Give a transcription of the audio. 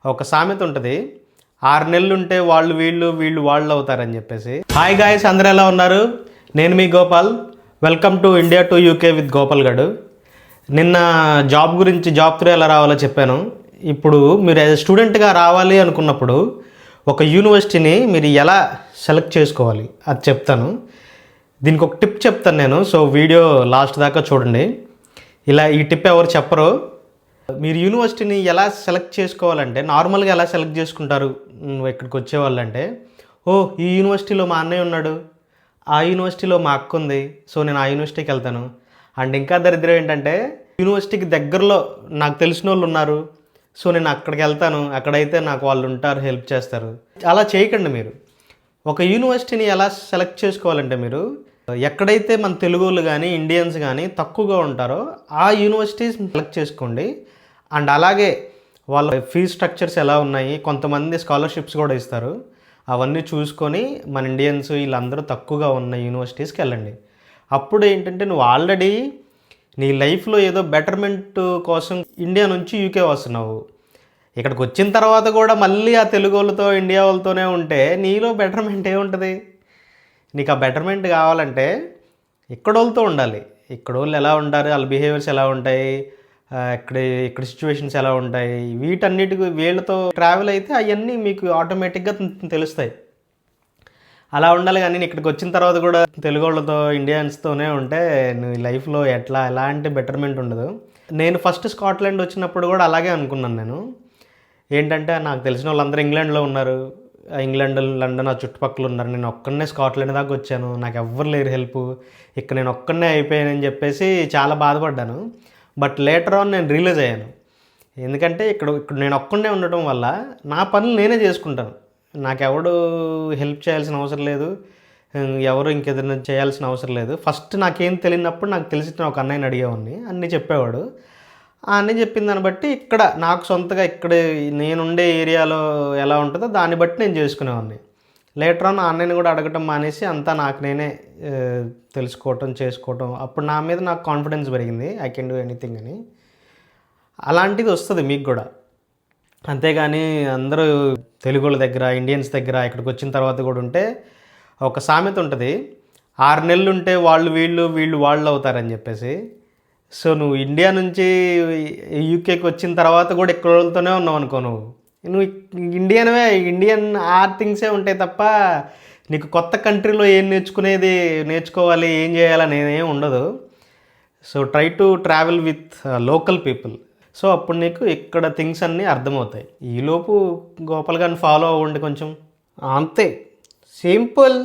ఒక సామెత ఉంటుంది, 6 నెలలు ఉంటే వాళ్ళు వీళ్ళు వీళ్ళు వాళ్ళు అవుతారని చెప్పేసి. హాయ్ గాయ్స్, అందరూ ఎలా ఉన్నారు? నేను మీ Gopal. Welcome to India to UK with Gopal గడు. నిన్న జాబ్ గురించి, జాబ్ త్రూ ఎలా రావాలో చెప్పాను. ఇప్పుడు మీరు యాజ్ స్టూడెంట్గా రావాలి అనుకున్నప్పుడు ఒక యూనివర్సిటీని మీరు ఎలా సెలెక్ట్ చేసుకోవాలి అది చెప్తాను. దీనికి ఒక టిప్ చెప్తాను నేను. సో వీడియో లాస్ట్ దాకా చూడండి. ఇలా ఈ టిప్ ఎవరు చెప్పరు. మీరు యూనివర్సిటీని ఎలా సెలెక్ట్ చేసుకోవాలంటే, నార్మల్గా ఎలా సెలెక్ట్ చేసుకుంటారు ఇక్కడికి వచ్చేవాళ్ళంటే, ఓ ఈ యూనివర్సిటీలో మా అన్నయ్య ఉన్నాడు, ఆ యూనివర్సిటీలో మా అక్క ఉంది, సో నేను ఆ యూనివర్సిటీకి వెళ్తాను. అండ్ ఇంకా దరిద్రం ఏంటంటే, యూనివర్సిటీకి దగ్గరలో నాకు తెలిసిన వాళ్ళు ఉన్నారు, సో నేను అక్కడికి వెళ్తాను, అక్కడైతే నాకు వాళ్ళు ఉంటారు, హెల్ప్ చేస్తారు. అలా చేయకండి. మీరు ఒక యూనివర్సిటీని ఎలా సెలెక్ట్ చేసుకోవాలంటే, మీరు ఎక్కడైతే మన తెలుగు వాళ్ళు కానీ ఇండియన్స్ కానీ తక్కువగా ఉంటారో ఆ యూనివర్సిటీస్ సెలెక్ట్ చేసుకోండి. అండ్ అలాగే వాళ్ళ ఫీజ్ స్ట్రక్చర్స్ ఎలా ఉన్నాయి, కొంతమంది స్కాలర్షిప్స్ కూడా ఇస్తారు, అవన్నీ చూసుకొని మన ఇండియన్స్ వీళ్ళందరూ తక్కువగా ఉన్న యూనివర్సిటీస్కి వెళ్ళండి. అప్పుడు ఏంటంటే, నువ్వు ఆల్రెడీ నీ లైఫ్లో ఏదో బెటర్మెంట్ కోసం ఇండియా నుంచి యూకే వస్తున్నావు. ఇక్కడికి వచ్చిన తర్వాత కూడా మళ్ళీ ఆ తెలుగు వాళ్ళతో ఇండియా వాళ్ళతోనే ఉంటే నీలో బెటర్మెంట్ ఏముంటుంది? నీకు ఆ బెటర్మెంట్ కావాలంటే ఇక్కడ వాళ్ళతో ఉండాలి. ఇక్కడ వాళ్ళు ఎలా ఉంటారు, వాళ్ళ బిహేవియర్స్ ఎలా ఉంటాయి, ఇక్కడ సిచ్యువేషన్స్ ఎలా ఉంటాయి, వీటన్నిటికి వీళ్ళతో ట్రావెల్ అయితే అవన్నీ మీకు ఆటోమేటిక్గా తెలుస్తాయి. అలా ఉండాలి. కానీ ఇక్కడికి వచ్చిన తర్వాత కూడా తెలుగు వాళ్ళతో ఇండియన్స్తోనే ఉంటే నువ్వు లైఫ్లో ఎలాంటి బెటర్మెంట్ ఉండదు. నేను ఫస్ట్ స్కాట్లాండ్ వచ్చినప్పుడు కూడా అలాగే అనుకున్నాను. నేను ఏంటంటే, నాకు తెలిసిన వాళ్ళందరూ ఇంగ్లాండ్లో ఉన్నారు, ఇంగ్లాండ్, లండన్ ఆ చుట్టుపక్కల ఉన్నారు, నేను ఒక్కడనే స్కాట్లాండ్ దాకా వచ్చాను, నాకు ఎవ్వరు లేరు హెల్ప్, ఇక్కడ నేను ఒక్కడనే అయిపోయానని చెప్పేసి చాలా బాధపడ్డాను. బట్ లేటర్ ఆన్ నేను రియలైజ్ అయ్యాను. ఎందుకంటే ఇక్కడ నేను ఒక్కడనే ఉండటం వల్ల నా పనులు నేనే చేసుకుంటాను, నాకెవడు హెల్ప్ చేయాల్సిన అవసరం లేదు, ఎవరు ఇంకేదైనా చేయాల్సిన అవసరం లేదు. ఫస్ట్ నాకేం తెలియనప్పుడు నాకు తెలిసిన ఒక అన్నయ్యని అడిగేవాడిని, అన్నీ చెప్పేవాడు. అన్నీ చెప్పిన దాన్ని బట్టి ఇక్కడ నాకు సొంతగా ఇక్కడ నేనుండే ఏరియాలో ఎలా ఉంటుందో దాన్ని బట్టి నేను చేసుకునేవాడిని. లేటర్ ఆన్ అన్నయ్యని కూడా అడగటం మానేసి అంతా నాకు నేనే తెలుసుకోవటం, చేసుకోవటం. అప్పుడు నా మీద నాకు కాన్ఫిడెన్స్ పెరిగింది, ఐ కెన్ డూ ఎనీథింగ్ అని. అలాంటిది వస్తుంది మీకు కూడా. అంతేగాని అందరూ తెలుగు వాళ్ళ దగ్గర, ఇండియన్స్ దగ్గర ఇక్కడికి వచ్చిన తర్వాత కూడా ఉంటే ఒక సామెత ఉంటుంది, 6 నెలలు ఉంటే వాళ్ళు వీళ్ళు వీళ్ళు వాళ్ళు అవుతారని చెప్పేసి. సో నువ్వు ఇండియా నుంచి యూకేకి వచ్చిన తర్వాత కూడా ఇక్కడ వాళ్ళతోనే ఉన్నావు అనుకో, నువ్వు ఇండియన్వే, ఇండియన్ ఆ థింగ్సే ఉంటాయి తప్ప నీకు కొత్త కంట్రీలో ఏం నేర్చుకోవాలి, ఏం చేయాలని ఏం ఉండదు. So try to travel with local people. So అప్పుడు నీకు ఇక్కడ థింగ్స్ అన్నీ అర్థమవుతాయి. ఈలోపు గోపాల్ గారిని ఫాలో అవ్వండి కొంచెం, అంతే, సింపుల్.